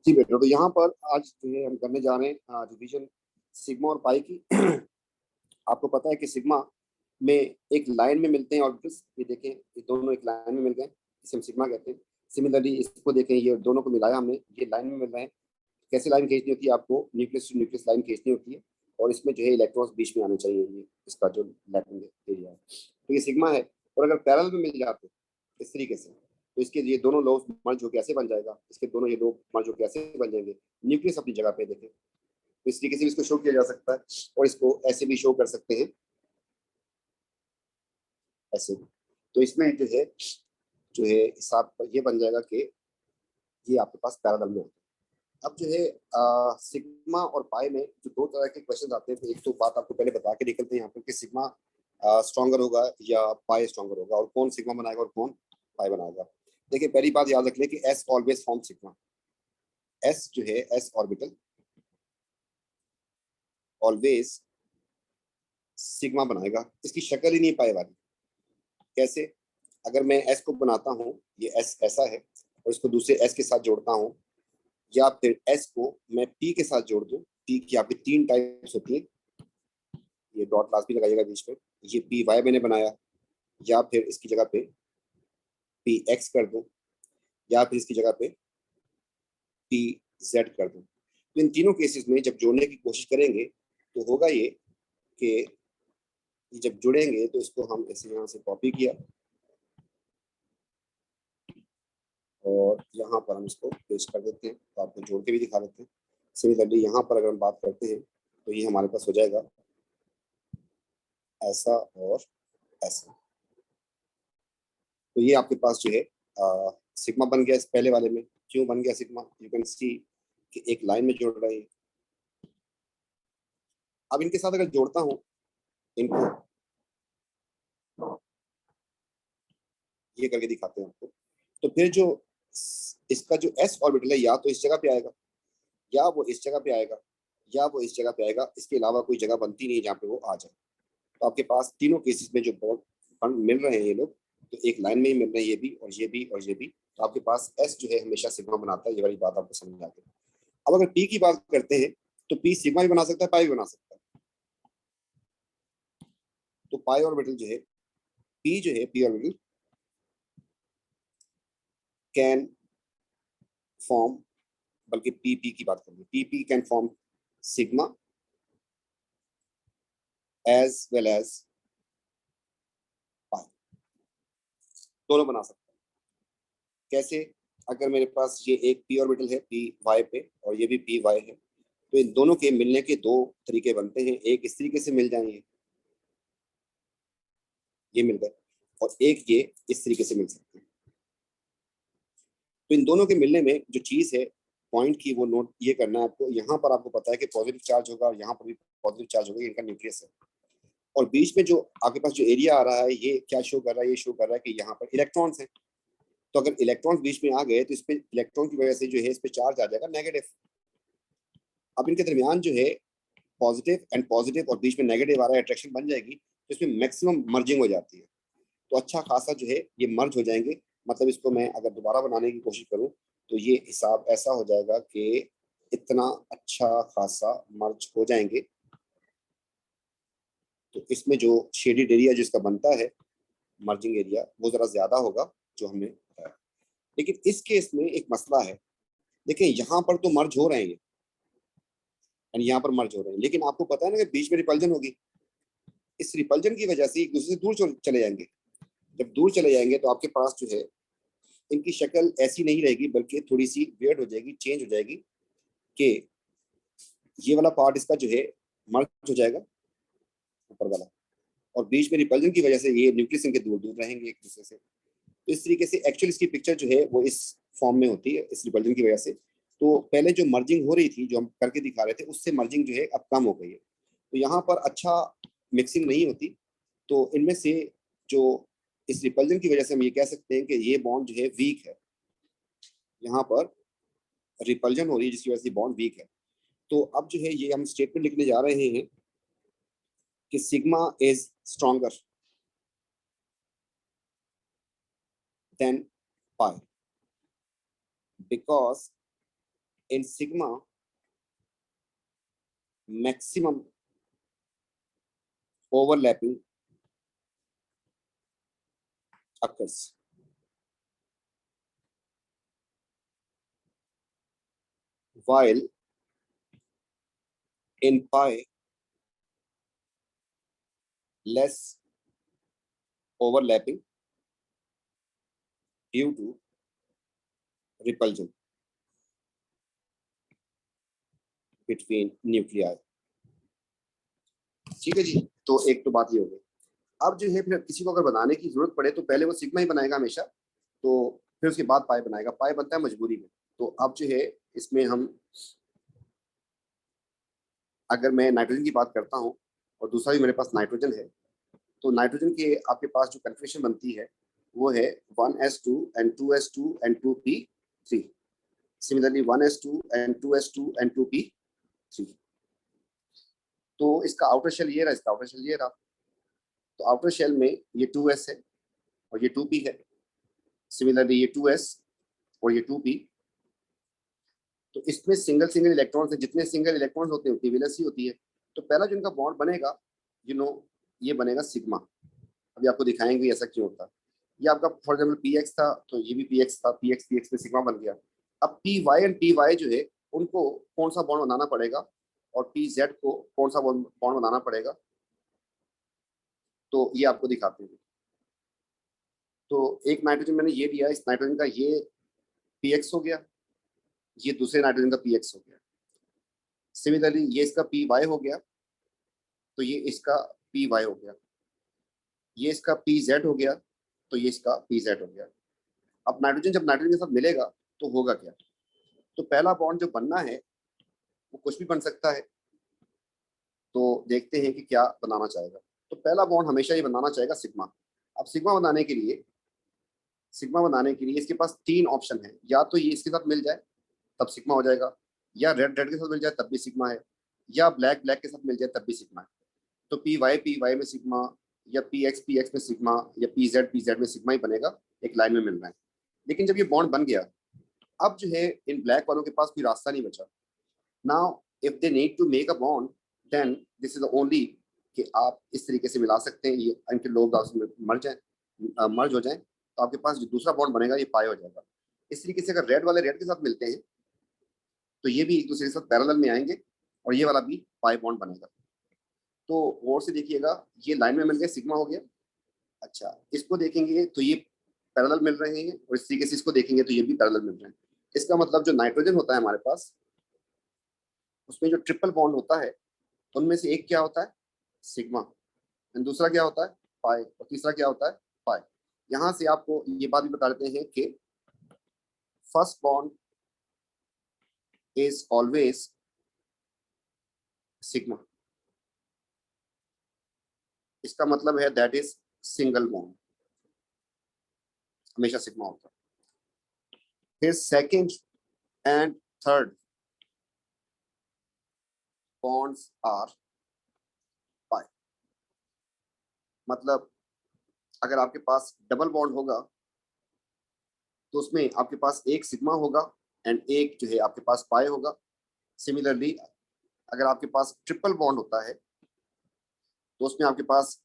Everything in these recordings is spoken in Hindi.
जी बेटा, तो यहाँ पर आज जो है हम करने जा रहे हैं रिवीजन सिग्मा और पाई की। आपको पता है कि सिग्मा में एक लाइन में मिलते हैं ऑर्बिटल्स। ये देखें, ये दोनों एक लाइन में मिल गए, इसे हम सिग्मा कहते हैं। सिमिलरली इसको देखें, ये दोनों को मिलाया हमने, ये लाइन में मिल रहे हैं। कैसे लाइन खींचनी होती है? आपको न्यूक्लियस टू न्यूक्लियस लाइन खींचनी होती है, और इसमें जो है इलेक्ट्रॉन्स बीच में आने चाहिए। ये इसका जो लैटिन एरिया है, तो ये सिग्मा है। और अगर पैरेलल में मिल जाते इस तरीके से, तो इसके ये दोनों लोग मर्ज होकर ऐसे बन जाएगा, इसके दोनों ये लोग मर्ज होकर ऐसे बन जाएंगे। न्यूक्लियस अपनी जगह पे देखें, तो इस तरीके से इसको शो किया जा सकता है, और इसको ऐसे भी शो कर सकते हैं, ऐसे भी। तो इसमें जो है हिसाब ये बन जाएगा कि ये आपके पास पैरेलल में होता है। अब जो है सिग्मा और पाई में जो दो तरह के क्वेश्चन आते हैं, तो एक तो बात आपको पहले बता के निकलते हैं यहाँ पर कि सिग्मा स्ट्रॉन्गर होगा या पाई स्ट्रॉन्गर होगा, और कौन सिग्मा बनाएगा और कौन पाई बनाएगा। देखिए, पहली बात याद रख ले कि S always form sigma. S जो है, एस ऑर्बिटल ऑलवेज सिग्मा बनाएगा, इसकी शक्ल ही नहीं पाई वाली। कैसे? अगर मैं एस को बनाता हूँ, ये एस ऐसा है, और इसको दूसरे एस के साथ जोड़ता हूँ, या फिर एस को मैं पी के साथ जोड़ दूं। पी की यहाँ पे 3 टाइप्स होती है, ये डॉट लास्ट भी लगाइएगा बीच में। ये पी वाई मैंने बनाया, या फिर इसकी जगह पे पी एक्स कर दूं, या फिर इसकी जगह पे पी जेड कर दूं। तो इन तीनों केसेस में जब जोड़ने की कोशिश करेंगे, तो होगा ये कि जब जुड़ेंगे तो इसको हम ऐसे यहाँ से कॉपी किया, और यहाँ पर हम इसको पेस्ट कर देते हैं। तो आपको जोड़ के भी दिखा देते हैं। सिमिलरली यहाँ पर अगर हम बात करते हैं, तो ये हमारे पास हो जाएगा ऐसा और ऐसा। तो ये आपके पास जो है सिग्मा बन गया। इस पहले वाले में क्यों बन गया सिग्मा? यू कैन सी कि एक लाइन में जोड़ रहे हैं। अब इनके साथ अगर जोड़ता हूं इनको, ये करके दिखाते हैं आपको, तो फिर जो इसका जो एस ऑर्बिटल है, या तो इस जगह पे आएगा, या वो इस जगह पे आएगा, या वो इस जगह पे आएगा। इसके अलावा कोई जगह बनती नहीं जहाँ पे वो आ जाए। तो आपके पास तीनों केसेस में जो बॉन्ड मिल रहे हैं ये लोग, तो एक लाइन में ही मिल रहे हैं, ये भी और ये भी और ये भी। तो आपके पास एस जो है हमेशा सिग्मा बनाता है। ये वाली बात आपको समझ आ गई। अब अगर पी की बात करते हैं, तो पी सिग्मा भी बना सकता है, पाई भी बना सकता है। तो पाई ऑर्बिटल जो है, पी जो है, पी ऑर्बिटल कैन फॉर्म, बल्कि पी पी की बात करेंगे, P P can form sigma as well as pi, दोनों बना सकते हैं। कैसे? अगर मेरे पास ये एक पी ऑर्बिटल है पी वाई पे, और ये भी पी वाई है, तो इन दोनों के मिलने के दो तरीके बनते हैं। एक इस तरीके से मिल जाएंगे, ये मिल गए, और एक ये इस तरीके से मिल सकते हैं। तो इन दोनों के मिलने में जो चीज है पॉइंट की, वो नोट ये करना है आपको। यहाँ पर आपको पता है कि पॉजिटिव चार्ज होगा, और यहाँ पर भी पॉजिटिव चार्ज होगा, इनका न्यूक्लियस है। और बीच में जो आपके पास जो एरिया आ रहा है, ये क्या शो कर रहा है? ये शो कर रहा है कि यहाँ पर इलेक्ट्रॉन्स हैं। तो अगर इलेक्ट्रॉन्स बीच में आ गए, तो इस पे इलेक्ट्रॉन की वजह से जो है इस पे चार्ज आ जाएगा नेगेटिव। अब इनके दरमियान जो है पॉजिटिव एंड पॉजिटिव, और बीच में नेगेटिव आ रहा है, अट्रैक्शन बन जाएगी, तो इसमें मैक्सिमम मर्जिंग हो जाती है। तो अच्छा खासा जो है ये मर्ज हो जाएंगे। मतलब इसको मैं अगर दोबारा बनाने की कोशिश करूं, तो ये हिसाब ऐसा हो जाएगा कि इतना अच्छा खासा मर्ज हो जाएंगे। तो इसमें जो शेडेड एरिया जिसका बनता है, मर्जिंग एरिया, वो जरा ज्यादा होगा जो हमने बताया। लेकिन इस केस में एक मसला है। देखिए, यहाँ पर तो मर्ज हो रहे हैं, यानी यहाँ पर मर्ज हो रहे हैं, लेकिन आपको पता है ना कि बीच में रिपल्जन होगी। इस रिपल्जन की वजह से एक दूसरे से दूर चले जाएंगे। जब दूर चले जाएंगे, तो आपके पास जो है इनकी शक्ल ऐसी नहीं रहेगी, बल्कि थोड़ी सी वियर्ड हो जाएगी, चेंज हो जाएगी, कि ये वाला पार्ट इसका जो है मर्ज हो जाएगा, ऊपर वाला, और बीच में रिपल्जन की वजह से ये न्यूक्लियस इनके दूर दूर रहेंगे एक दूसरे से। तो इस तरीके से एक्चुअली इसकी पिक्चर जो है वो इस फॉर्म में होती है, इस रिपल्जन की वजह से। तो पहले जो मर्जिंग हो रही थी, जो हम करके दिखा रहे थे, उससे मर्जिंग जो है अब कम हो गई है। तो यहाँ पर अच्छा मिक्सिंग नहीं होती। तो इनमें से जो इस रिपल्जन की वजह से हम ये कह सकते हैं कि ये बॉन्ड जो है वीक है। यहाँ पर रिपल्जन हो रही है, जिसकी वजह से बॉन्ड वीक है। तो अब जो है ये हम स्टेटमेंट लिखने जा रहे हैं कि sigma is stronger than pi, because in sigma maximum overlapping occurs. While in pi less overlapping due to repulsion between nuclei. ठीक है जी, तो एक तो बात ये हो गई। अब जो है फिर किसी को अगर बनाने की जरूरत पड़े तो पहले वो सिग्मा ही बनाएगा हमेशा, तो फिर उसके बाद पाई बनाएगा। पाई बनता है मजबूरी में। तो अब जो है इसमें हम, अगर मैं नाइट्रोजन की बात करता हूँ और दूसरा भी मेरे पास नाइट्रोजन है, तो नाइट्रोजन के आपके पास जो कन्फिग्रेशन बनती है वो है 1s2 and 2s2 and 2p3। Similarly 1s2 and 2s2 and 2p3। तो इसका आउटर शेल ये रहा, इसका आउटर शेल ये रहा। तो आउटर शेल में ये 2s है और ये 2p है। सिमिलरली ये 2s और ये 2p। तो इसमें सिंगल सिंगल इलेक्ट्रॉन्स है, जितने सिंगल इलेक्ट्रॉन्स होते हैं उतनी वैलेंसी होती है। तो पहला जो इनका बॉन्ड बनेगा, ये बनेगा सिग्मा। अभी आपको दिखाएंगे ऐसा क्यों होता है। ये आपका फॉर एग्जाम्पल पीएक्स था, तो ये भी पीएक्स था, पीएक्स पीएक्स में सिग्मा बन गया। अब P Y and P Y जो है उनको कौन सा बॉन्ड बनाना पड़ेगा और पी जेड को कौन सा बॉन्ड बनाना पड़ेगा, तो ये आपको दिखाते हैं। तो एक नाइट्रोजन मैंने ये दिया, इस नाइट्रोजन का ये पीएक्स हो गया, ये दूसरे नाइट्रोजन का पीएक्स हो गया। सिमिलरली ये इसका पी वाई हो गया, तो ये इसका पी वाई हो गया। ये इसका पी जेड हो गया, तो ये इसका पी जेड हो गया। अब नाइट्रोजन जब नाइट्रोजन के साथ मिलेगा तो होगा क्या। तो पहला बॉन्ड जो बनना है वो कुछ भी बन सकता है। तो देखते हैं कि क्या बनाना चाहेगा। तो पहला बॉन्ड हमेशा ही बनाना चाहेगा सिग्मा। अब सिग्मा बनाने के लिए इसके पास 3 ऑप्शन है। या तो ये इसके साथ मिल जाए तब सिग्मा हो जाएगा, या रेड रेड के साथ मिल जाए तब भी सिग्मा है, या ब्लैक ब्लैक के साथ मिल जाए तब भी सिग्मा है। तो पी वाई में सिग्मा, या पी एक्स में सिग्मा, या पी जेड में सिग्मा ही बनेगा, एक लाइन में मिल रहा है। लेकिन जब ये बॉन्ड बन गया, अब जो है इन ब्लैक वालों के पास कोई रास्ता नहीं बचा। Now if they need to make a bond, then this is the only कि आप इस तरीके से मिला सकते हैं। ये इनके लोग मर्ज हो जाए, तो आपके पास जो दूसरा बॉन्ड बनेगा ये पाई हो जाएगा। इस तरीके से अगर रेड वाले रेड के साथ मिलते हैं तो ये भी एक दूसरे के साथ पैरेलल में आएंगे और ये वाला भी पाई बॉन्ड बनेगा। तो गौर से देखिएगा, ये लाइन में मिल गया, सिग्मा हो गया। अच्छा, इसको देखेंगे तो ये पैरेलल मिल रहे हैं, और इस तरीके से इसको देखेंगे तो ये भी पैरेलल मिल रहे हैं। इसका मतलब जो नाइट्रोजन होता है हमारे पास, उसमें जो ट्रिपल बॉन्ड होता है उनमें से एक क्या होता है, सिग्मा, एंड दूसरा क्या होता है, पाई, और तीसरा क्या होता है, पाई। यहां से आपको ये बात भी बता देते हैं कि first bond is always sigma. इसका मतलब है दैट इज सिंगल बॉन्ड, हमेशा सिग्मा होता है। फिर second and third bonds are pi. मतलब अगर आपके पास डबल बॉन्ड होगा तो उसमें आपके पास एक सिग्मा होगा एंड एक जो है आपके पास पाई होगा। सिमिलरली अगर आपके पास ट्रिपल बॉन्ड होता है तो उसमें आपके पास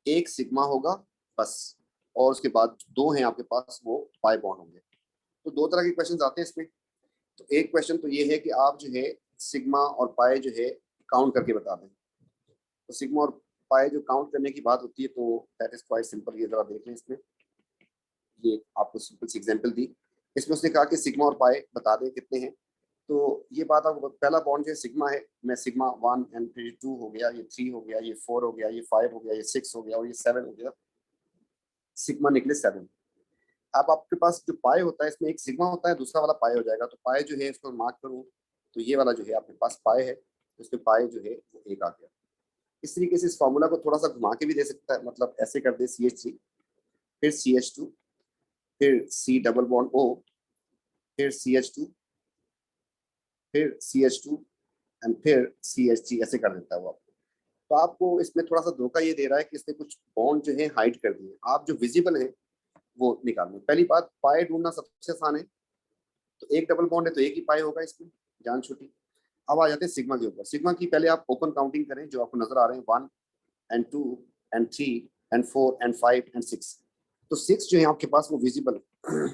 एक सिग्मा होगा बस, और उसके बाद दो हैं आपके पास, वो पाई बॉन्ड होंगे। तो दो तरह के क्वेश्चंस आते हैं इसमें। तो एक क्वेश्चन तो ये है कि आप जो है सिग्मा और पाई जो है काउंट करके बता दें। तो सिग्मा और पाई जो काउंट करने की बात होती है तो दैट इज क्वाइट सिंपल। ये जरा देख लें, इसमें ये आपको सिंपल सी एग्जांपल दी। इसमें उसने कहा कि सिग्मा और पाई बता दें कितने हैं। तो ये बात आपको, पहला बॉन्ड जो है सिग्मा है, मैं सिग्मा 1 एंड फिर 2 हो गया, ये 3 हो गया, ये 4 हो गया, ये 5 हो गया, ये 6 हो गया और ये 7 हो गया। सिग्मा निकले 7। अब आपके पास जो पाई होता है इसमें एक सिग्मा होता है, दूसरा वाला पाई हो जाएगा। तो पाई जो है इसको मार्क करूँ तो ये वाला जो है आपके पास पाई है, उसमें पाई जो है वो एक आ गया। इस तरीके से इस फॉर्मूला को थोड़ा सा घुमा के भी दे सकता है। मतलब ऐसे कर दे CH3, फिर CH2, फिर C डबल बॉन्ड O, फिर CH2, फिर CH2 एंड फिर CH3, ऐसे कर देता है वो आपको। तो आपको इसमें थोड़ा सा धोखा ये दे रहा है कि इसने कुछ बॉन्ड जो है हाइड कर दिए। आप जो विजिबल है वो निकालना। पहली बात, पाई ढूंढना सबसे आसान है। तो एक डबल बॉन्ड है तो एक ही पाई होगा इसमें, जान छूटी। अब आ जाते हैं सिग्मा के ऊपर। सिग्मा की पहले आप ओपन काउंटिंग करें जो आपको नजर आ रहे हैं, 1 and 2 and 3 and 4 and 5 and 6। तो 6 जो है आपके पास वो विजिबल है।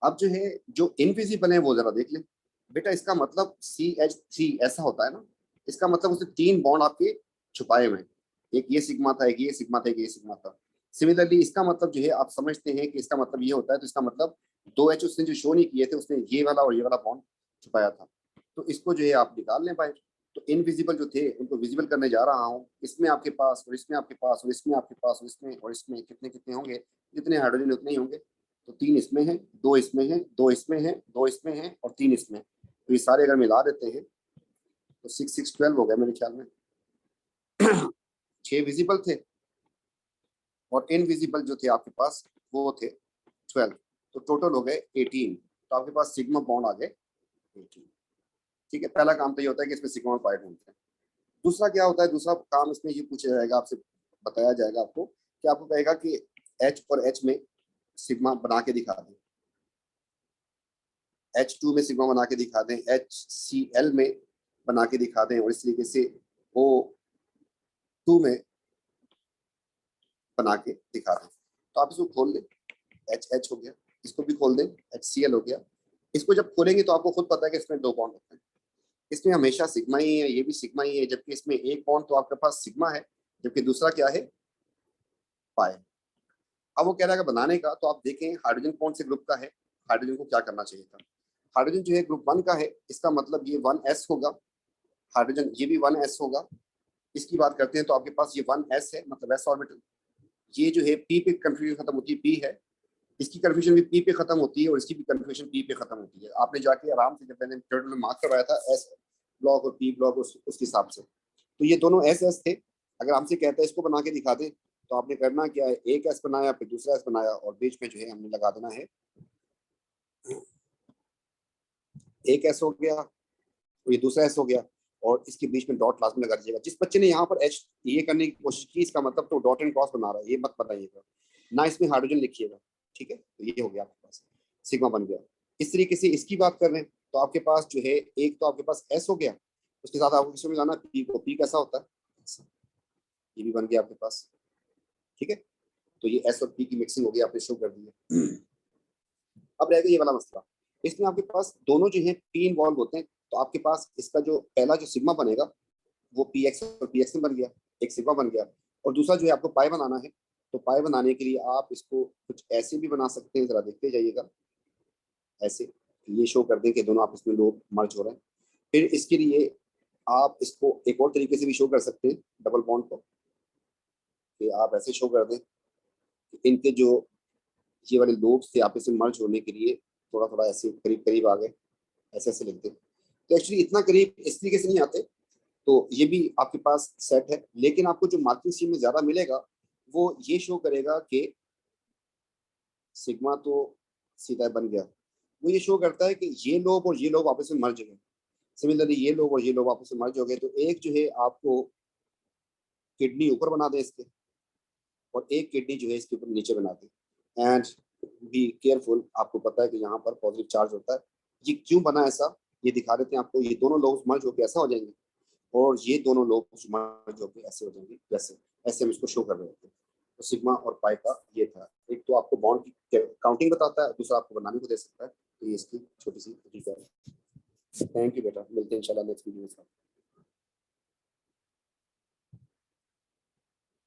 अब जो है जो इनविजिबल है वो जरा देख लें बेटा। इसका मतलब CH3 ऐसा होता है ना, इसका मतलब उसने 3 बॉन्ड आपके छुपाए हुए हैं, एक ये सिग्मा था, एक ये सिग्मा था, एक ये सिग्मा था। सिमिलरली इसका मतलब जो है आप समझते हैं कि इसका मतलब ये होता है, तो इसका मतलब 2H उसने जो शो नहीं किए थे, उसने ये वाला और ये वाला बॉन्ड छुपाया था। तो इसको जो है आप निकाल लें बाहर। तो इनविजिबल जो थे उनको विजिबल करने जा रहा हूँ। इसमें आपके पास और इसमें आपके पास और इसमें आपके पास और इसमें और इसमें कितने कितने होंगे, जितने हाइड्रोजन उतने ही होंगे। तो 3 इसमें हैं, 2 इसमें हैं, 2 इसमें हैं, 2 इसमें हैं और 3 इसमें। तो ये सारे अगर मिला देते हैं तो 6 6 12 हो गया मेरे ख्याल में। 6 विजिबल थे और इनविजिबल जो थे आपके पास वो थे 12। तो टोटल हो गए 18। तो आपके पास सिग्मा बॉन्ड आ गए 18। ठीक है, पहला काम तो ये होता है कि इसमें सिग्मा पाई ढूंढते हैं। दूसरा क्या होता है, दूसरा काम इसमें ये पूछा जाएगा आपसे, बताया जाएगा आपको कि आपको कहेगा कि H और H में सिग्मा बना के दिखा दें, H2 में सिग्मा बना के दिखा दें, HCl में बना के दिखा दें और इस तरीके से O2 में बना के दिखा दें। तो आप इसको खोल लें, HH हो गया, इसको भी खोल दें, HCl हो गया। इसको जब खोलेंगे तो आपको खुद पता है कि इसमें 2 बॉन्ड होते हैं। इसमें हमेशा सिग्मा ही है, ये भी सिग्मा ही है, जबकि इसमें एक बॉन्ड तो आपके पास सिग्मा है, जबकि दूसरा क्या है, पाई। अब वो कह रहा है बनाने का, तो आप देखें हाइड्रोजन कौन से ग्रुप का है, हाइड्रोजन को क्या करना चाहिए था। हाइड्रोजन जो है ग्रुप 1 का है, इसका मतलब ये 1s होगा। हाइड्रोजन ये भी 1s होगा। इसकी बात करते हैं तो आपके पास ये 1s है, मतलब s ऑर्बिटल। ये जो है p पे कंफ्यूजन खत्म होती है, p है, इसकी कंफ्यूजन भी p पे खत्म होती है और इसकी भी कंफ्यूजन p पे खत्म होती है। आपने जाके आराम से जब मैंने टर्टल में मार्क करवाया था s ब्लॉक और p ब्लॉक उसके हिसाब से, तो ये दोनों s थे। अगर हमसे कहता है इसको बना के दिखा दे, तो आपने करना क्या है, एक s बनाया फिर दूसरा s बनाया और बीच में जो है हमने लगा देना है एक s हो गया तो ये दूसरा s हो गया और इसके बीच में डॉट लास्ट में लगा दीजिएगा। जिस बच्चे ने यहाँ पर h ये करने की कोशिश की, इसका मतलब तो डॉट एंड क्रॉस बना रहा है, ये मत बताइएगा ना, इसमें हाइड्रोजन लिखिएगा। ठीक है, तो ये हो गया आपके पास सिग्मा बन गया। इस तरीके से इसकी बात कर रहे हैं तो आपके पास जो है एक तो आपके पास s हो गया, उसके साथ आपको किसमें मिलाना है, p को। p कैसा होता है, ये भी बन गया आपके पास। ठीक है, तो ये s और p की मिक्सिंग हो गई, आपने शो कर दी है। अब रहेगा ये वाला मसला, इसमें आपके पास दोनों जो है p इन्वॉल्व होते हैं। तो आपके पास इसका जो पहला जो सिग्मा बनेगा वो px और px में बन गया, एक सिग्मा बन गया। और दूसरा जो है आपको पाई बनाना है, तो पाई बनाने के लिए आप इसको कुछ ऐसे भी बना सकते हैं, जरा देखते जाइएगा। ऐसे ये शो कर दें कि दोनों आपस में लोग मर्ज हो रहे हैं। फिर इसके लिए आप इसको एक और तरीके से भी शो कर सकते हैं, डबल बॉन्ड को, कि आप ऐसे शो कर दें कि इनके जो ये वाले लोब्स थे आपस में मर्ज होने के लिए थोड़ा थोड़ा ऐसे करीब करीब आ गए, ऐसे ऐसे लिख दें। तो एक्चुअली इतना करीब इस तरीके से नहीं आते, तो ये भी आपके पास सेट है। लेकिन आपको जो मार्किंग स्कीम में ज्यादा मिलेगा वो ये शो करेगा कि सिग्मा तो सीधा बन गया, वो ये शो करता है कि ये लोब और ये लोब आपस में मर्ज गए। सिमिलरली ये लोब और ये लोब आपस में मर्ज हो गए, तो एक जो है आपको किडनी ऊपर बना दे इसके और एक किडनी जो है इसके ऊपर नीचे बना दे। एंड बी केयरफुल, आपको पता है कि यहाँ पर पॉजिटिव चार्ज होता है। ये क्यों बना ऐसा, ये दिखा देते हैं आपको। ये दोनों लोब्स मर्ज होकर ऐसा हो जाएंगे और ये दोनों लोब्स मर्ज होकर ऐसे हो जाएंगे, वैसे ऐसे हम इसको शो कर रहे होते हैं। तो सिग्मा और पाई का ये था, एक तो आपको बॉन्ड की काउंटिंग बताता है, दूसरा आपको बनाने को दे सकता है। तो ये इसकी छोटी सी तरीका है। थैंक यू बेटा, मिलते हैं इंशाल्लाह नेक्स्ट वीडियो में।